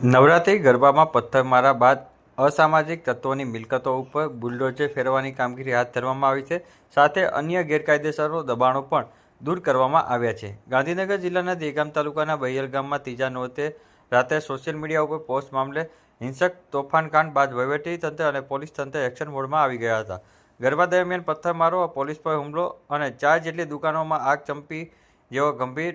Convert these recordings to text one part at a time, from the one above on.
નવરાત્રિ ગરબામાં પથ્થરમારા બાદ અસામાજિક તત્વોની મિલકતો ઉપર બુલડોઝર ફેરવવાની કામગીરી હાથ ધરવામાં આવી છે. સાથે અન્ય ગેરકાયદેસર દબાણો પણ દૂર કરવામાં આવ્યા છે. ગાંધીનગર જિલ્લાના દહેગામ તાલુકાના બહિયલ ગામમાં ત્રીજા નોરતે રાત્રે સોશિયલ મીડિયા ઉપર પોસ્ટ મામલે હિંસક તોફાનકાંડ બાદ વહીવટી તંત્ર અને પોલીસ તંત્ર એક્શન મોડમાં આવી ગયા હતા. ગરબા દરમિયાન પથ્થરમારો, પોલીસ પર હુમલો અને 4 જેટલી દુકાનોમાં આગ ચંપી જેવો ગંભીર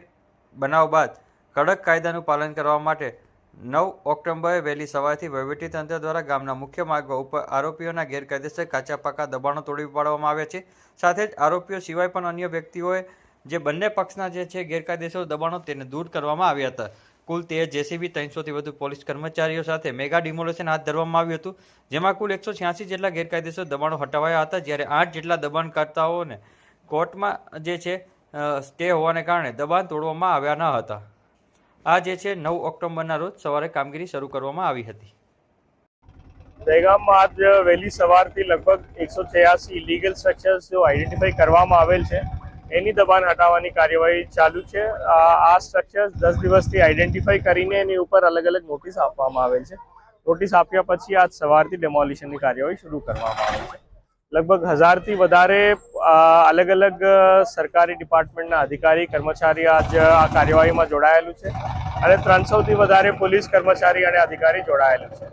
બનાવ બાદ કડક કાયદાનું પાલન કરવા માટે 9 ઓક્ટોબરે વહેલી સવારથી વહીવટીતંત્ર દ્વારા ગામના મુખ્ય માર્ગો ઉપર આરોપીઓના ગેરકાયદેસર કાચા પાકા દબાણો તોડી પાડવામાં આવ્યા છે. સાથે જ આરોપીઓ સિવાય પણ અન્ય વ્યક્તિઓએ જે બંને પક્ષના જે છે ગેરકાયદેસર દબાણો તેને દૂર કરવામાં આવ્યા હતા. કુલ 13 જેસીબી, 300થી વધુ પોલીસ કર્મચારીઓ સાથે મેગા ડિમોલેશન હાથ ધરવામાં આવ્યું હતું, જેમાં કુલ 186 જેટલા ગેરકાયદેસર દબાણો હટાવાયા હતા, જ્યારે 8 જેટલા દબાણકર્તાઓને કોર્ટમાં જે છે સ્ટે હોવાને કારણે દબાણ તોડવામાં આવ્યા ન હતા. આ જે છે 9 ઓક્ટોબરના રોજ સવારે કામગીરી શરૂ કરવામાં આવી હતી. દહેગામમાં આજ વહેલી સવારથી લગભગ 186 ઇલીગલ સ્ટ્રક્ચર્સ જો આઈડેન્ટિફાઈ કરવામાં આવેલ છે, એની દબાણ હટાવવાની કાર્યવાહી ચાલુ છે. આ સ્ટ્રક્ચર્સ 10 દિવસથી આઈડેન્ટિફાઈ કરીને એની ઉપર અલગ અલગ નોટિસ આપવામાં આવેલ છે. નોટિસ આપ્યા પછી આજ સવારથી ડેમોલિશનની કાર્યવાહી શરૂ કરવામાં આવેલ છે. લગભગ 1000થી વધારે અલગ અલગ સરકારી ડિપાર્ટમેન્ટના અધિકારી કર્મચારી આજ આ કાર્યવાહીમાં જોડાયેલું છે અને 300થી વધારે પોલીસ કર્મચારી અને અધિકારી જોડાયેલું છે.